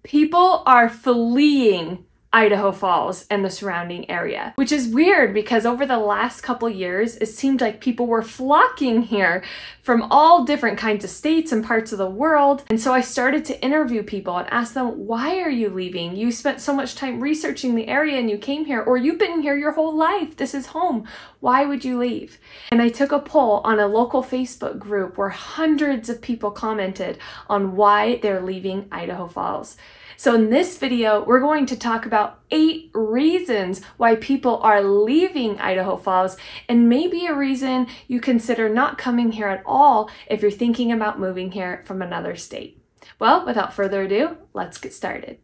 People are fleeing Idaho Falls and the surrounding area, which is weird because over the last couple years, it seemed like people were flocking here from all different kinds of states and parts of the world. And so I started to interview people and ask them, why are you leaving? You spent so much time researching the area and you came here, or you've been here your whole life. This is home. Why would you leave? And I took a poll on a local Facebook group where hundreds of people commented on why they're leaving Idaho Falls. So in this video, we're going to talk about 8 reasons why people are leaving Idaho Falls, and maybe a reason you consider not coming here at all if you're thinking about moving here from another state. Well, without further ado, let's get started.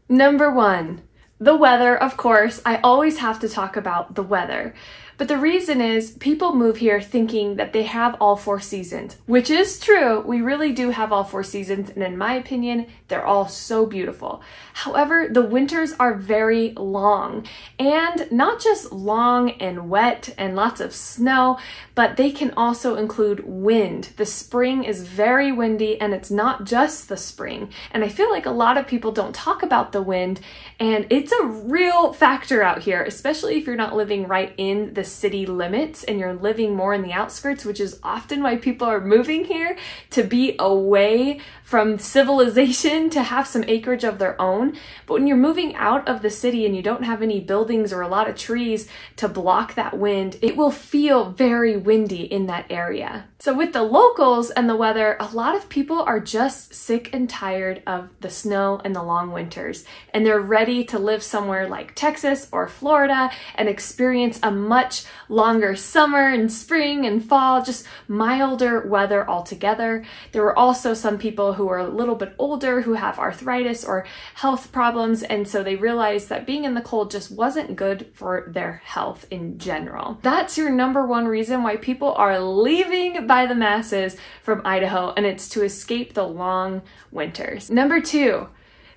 Number 1, the weather. Of course, I always have to talk about the weather. But the reason is people move here thinking that they have all 4 seasons, which is true. We really do have all 4 seasons, and in my opinion, they're all so beautiful. However, the winters are very long, and not just long and wet and lots of snow, but they can also include wind. The spring is very windy, and it's not just the spring. And I feel like a lot of people don't talk about the wind, and it's a real factor out here, especially if you're not living right in the city limits and you're living more in the outskirts, which is often why people are moving here, to be away from civilization, to have some acreage of their own. But when you're moving out of the city and you don't have any buildings or a lot of trees to block that wind, it will feel very windy in that area. So with the locals and the weather, a lot of people are just sick and tired of the snow and the long winters, and they're ready to live somewhere like Texas or Florida and experience a much longer summer and spring and fall, just milder weather altogether. There were also some people who are a little bit older who have arthritis or health problems, and so they realized that being in the cold just wasn't good for their health in general. That's your number 1 reason why people are leaving by the masses from Idaho, and it's to escape the long winters. Number 2,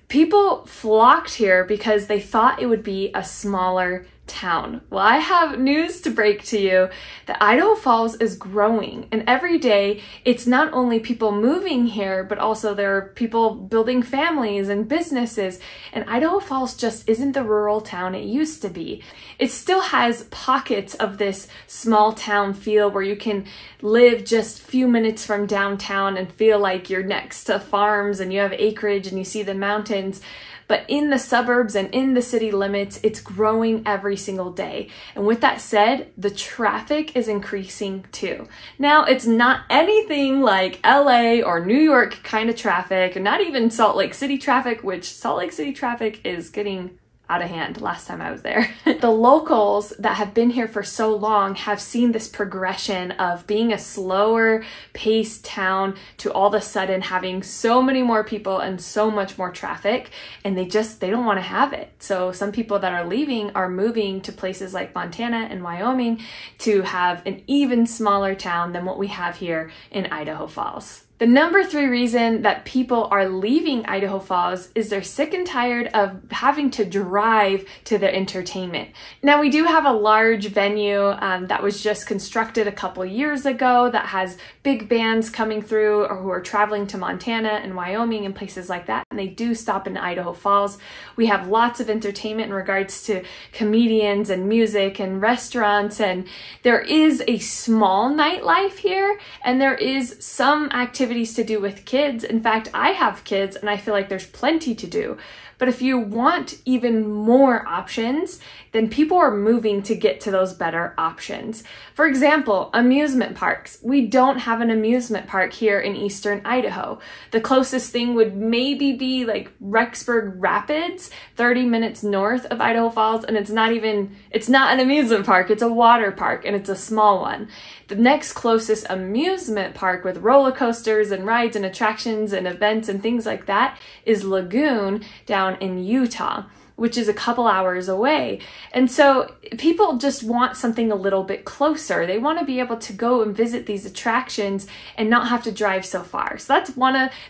people flocked here because they thought it would be a smaller town. Well, I have news to break to you that Idaho Falls is growing, and every day it's not only people moving here, but also there are people building families and businesses, and Idaho Falls just isn't the rural town it used to be. It still has pockets of this small town feel where you can live just a few minutes from downtown and feel like you're next to farms and you have acreage and you see the mountains. But in the suburbs and in the city limits, it's growing every single day. And with that said, the traffic is increasing too. Now, it's not anything like LA or New York kind of traffic, and not even Salt Lake City traffic, which Salt Lake City traffic is getting out of hand last time I was there. The locals that have been here for so long have seen this progression of being a slower paced town to all of a sudden having so many more people and so much more traffic, and they don't want to have it. So some people that are leaving are moving to places like Montana and Wyoming to have an even smaller town than what we have here in Idaho Falls. The number 3 reason that people are leaving Idaho Falls is they're sick and tired of having to drive to their entertainment. Now, we do have a large venue that was just constructed a couple years ago that has big bands coming through or who are traveling to Montana and Wyoming and places like that, and they do stop in Idaho Falls. We have lots of entertainment in regards to comedians and music and restaurants, and there is a small nightlife here, and there is some activities to do with kids. In fact, I have kids and I feel like there's plenty to do. But if you want even more options, then people are moving to get to those better options. For example, amusement parks. We don't have an amusement park here in Eastern Idaho. The closest thing would maybe be like Rexburg Rapids, 30 minutes north of Idaho Falls, and it's not an amusement park, it's a water park, and it's a small one. The next closest amusement park with roller coasters and rides and attractions and events and things like that is Lagoon down in Utah, which is a couple hours away. And so people just want something a little bit closer. They want to be able to go and visit these attractions and not have to drive so far. So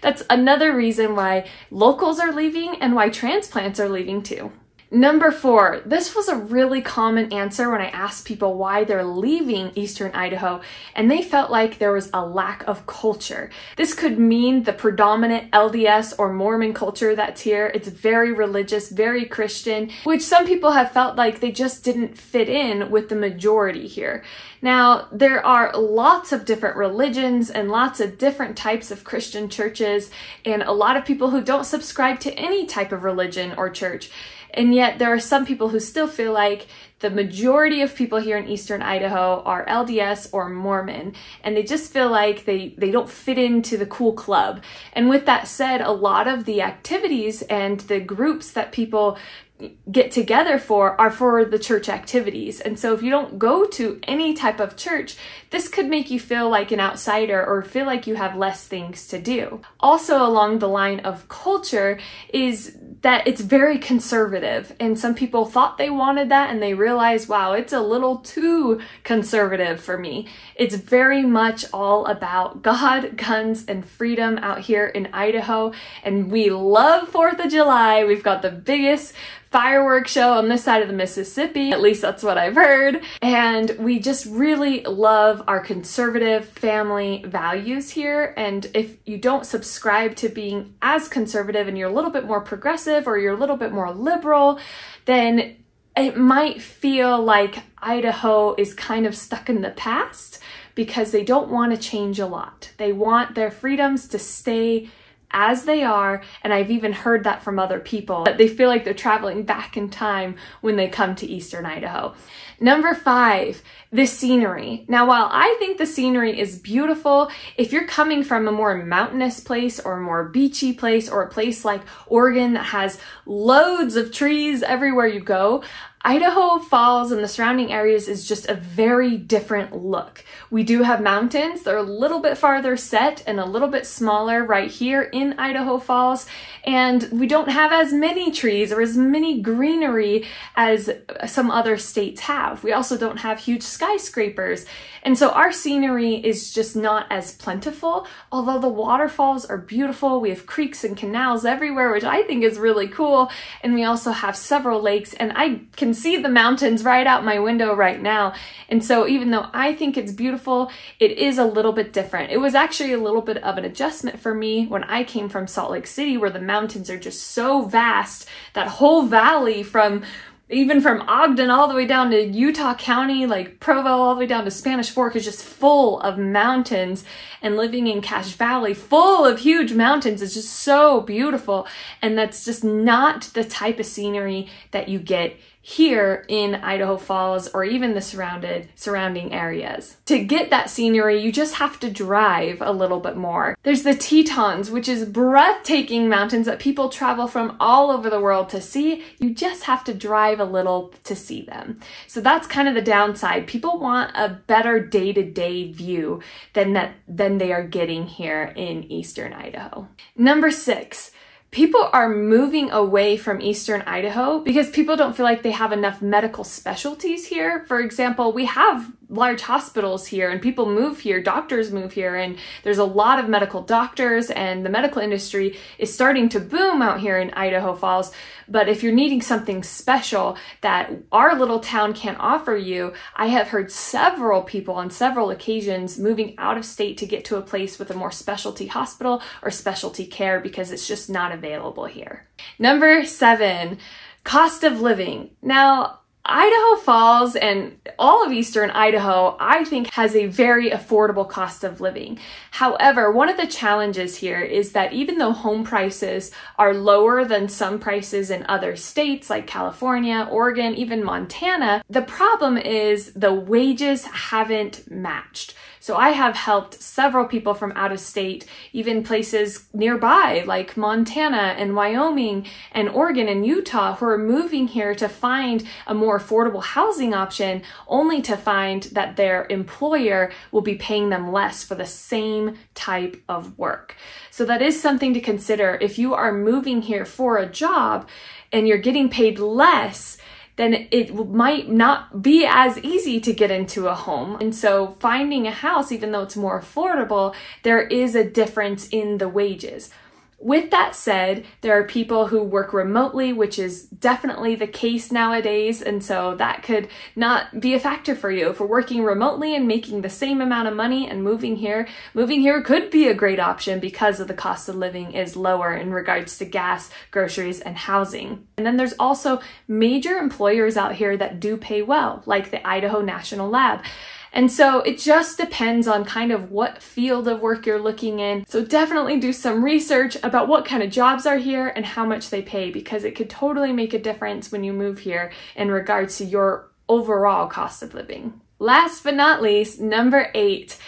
that's another reason why locals are leaving and why transplants are leaving too. Number 4, this was a really common answer when I asked people why they're leaving Eastern Idaho, and they felt like there was a lack of culture. This could mean the predominant LDS or Mormon culture that's here. It's very religious, very Christian, which some people have felt like they just didn't fit in with the majority here. Now, there are lots of different religions and lots of different types of Christian churches, and a lot of people who don't subscribe to any type of religion or church. And yet there are some people who still feel like the majority of people here in Eastern Idaho are LDS or Mormon, and they just feel like they don't fit into the cool club. And with that said, a lot of the activities and the groups that people get together for are for the church activities. And so if you don't go to any type of church, this could make you feel like an outsider or feel like you have less things to do. Also along the line of culture is that it's very conservative, and some people thought they wanted that and they realized, wow, it's a little too conservative for me. It's very much all about God, guns, and freedom out here in Idaho, and we love 4th of July. We've got the biggest fireworks show on this side of the Mississippi, at least that's what I've heard, and we just really love our conservative family values here. And if you don't subscribe to being as conservative and you're a little bit more progressive or you're a little bit more liberal, then it might feel like Idaho is kind of stuck in the past because they don't want to change a lot. They want their freedoms to stay as they are, and I've even heard that from other people, that they feel like they're traveling back in time when they come to Eastern Idaho. Number 5, the scenery. Now, while I think the scenery is beautiful, if you're coming from a more mountainous place or a more beachy place or a place like Oregon that has loads of trees everywhere you go, Idaho Falls and the surrounding areas is just a very different look. We do have mountains. They're a little bit farther set and a little bit smaller right here in Idaho Falls, and we don't have as many trees or as many greenery as some other states have. We also don't have huge skyscrapers, and so our scenery is just not as plentiful, although the waterfalls are beautiful. We have creeks and canals everywhere, which I think is really cool, and we also have several lakes, and I can see the mountains right out my window right now. And so even though I think it's beautiful, it is a little bit different. It was actually a little bit of an adjustment for me when I came from Salt Lake City, where the mountains are just so vast. That whole valley even from Ogden all the way down to Utah County, like Provo, all the way down to Spanish Fork is just full of mountains, and living in Cache Valley full of huge mountains is just so beautiful. And that's just not the type of scenery that you get here in Idaho Falls or even the surrounding areas. To get that scenery, you just have to drive a little bit more. There's the Tetons, which is breathtaking mountains that people travel from all over the world to see. You just have to drive a little to see them. So that's kind of the downside. People want a better day-to-day view than they are getting here in Eastern Idaho. Number 6. People are moving away from Eastern Idaho because people don't feel like they have enough medical specialties here. For example, we have large hospitals here and people move here, doctors move here, and there's a lot of medical doctors, and the medical industry is starting to boom out here in Idaho Falls. But if you're needing something special that our little town can't offer you, I have heard several people on several occasions moving out of state to get to a place with a more specialty hospital or specialty care because it's just not available here. Number 7, cost of living. Now, Idaho Falls and all of Eastern Idaho, I think, has a very affordable cost of living. However, one of the challenges here is that even though home prices are lower than some prices in other states like California, Oregon, even Montana, the problem is the wages haven't matched. So I have helped several people from out of state, even places nearby like Montana and Wyoming and Oregon and Utah, who are moving here to find a more affordable housing option, only to find that their employer will be paying them less for the same type of work. So that is something to consider. If you are moving here for a job and you're getting paid less, then it might not be as easy to get into a home. And so finding a house, even though it's more affordable, there is a difference in the wages. With that said, there are people who work remotely, which is definitely the case nowadays, and so that could not be a factor for you. If we're working remotely and making the same amount of money and moving here could be a great option because of the cost of living is lower in regards to gas, groceries, and housing. And then there's also major employers out here that do pay well, like the Idaho National Lab. And so it just depends on kind of what field of work you're looking in. So definitely do some research about what kind of jobs are here and how much they pay, because it could totally make a difference when you move here in regards to your overall cost of living. Last but not least, number 8.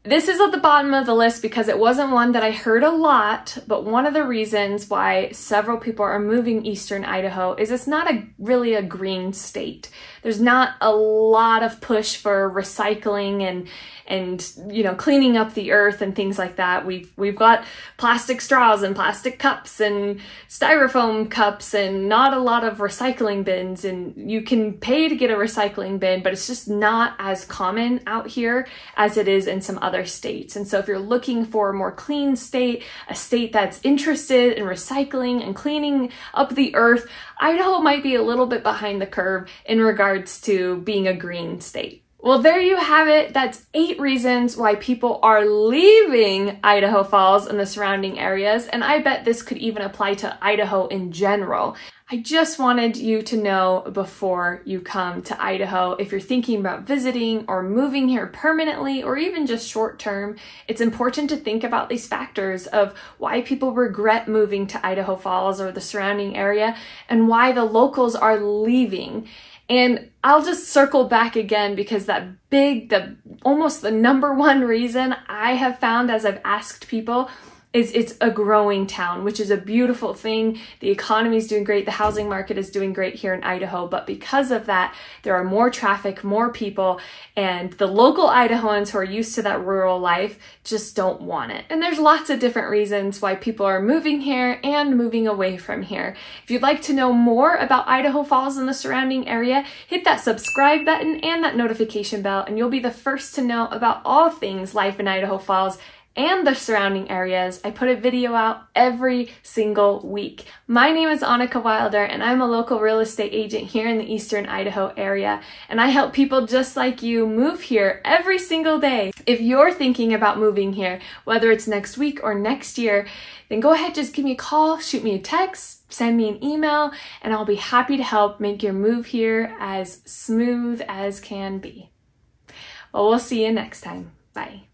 This is at the bottom of the list because it wasn't one that I heard a lot, but one of the reasons why several people are moving Eastern Idaho is it's not really a green state. There's not a lot of push for recycling and cleaning up the earth and things like that. We've got plastic straws and plastic cups and styrofoam cups and not a lot of recycling bins, and you can pay to get a recycling bin, but it's just not as common out here as it is in some other states. And so if you're looking for a more clean state, a state that's interested in recycling and cleaning up the earth, Idaho might be a little bit behind the curve in regards to being a green state. Well, there you have it. That's 8 reasons why people are leaving Idaho Falls and the surrounding areas, and I bet this could even apply to Idaho in general. I just wanted you to know before you come to Idaho, if you're thinking about visiting or moving here permanently or even just short term, it's important to think about these factors of why people regret moving to Idaho Falls or the surrounding area and why the locals are leaving. And I'll just circle back again because almost the number one reason I have found as I've asked people is it's a growing town, which is a beautiful thing. The economy is doing great. The housing market is doing great here in Idaho. But because of that, there are more traffic, more people, and the local Idahoans who are used to that rural life just don't want it. And there's lots of different reasons why people are moving here and moving away from here. If you'd like to know more about Idaho Falls and the surrounding area, hit that subscribe button and that notification bell, and you'll be the first to know about all things life in Idaho Falls and the surrounding areas. I put a video out every single week. My name is Annika Wilder, and I'm a local real estate agent here in the Eastern Idaho area, and I help people just like you move here every single day. If you're thinking about moving here, whether it's next week or next year, then go ahead, just give me a call, shoot me a text, send me an email, and I'll be happy to help make your move here as smooth as can be. Well, we'll see you next time. Bye.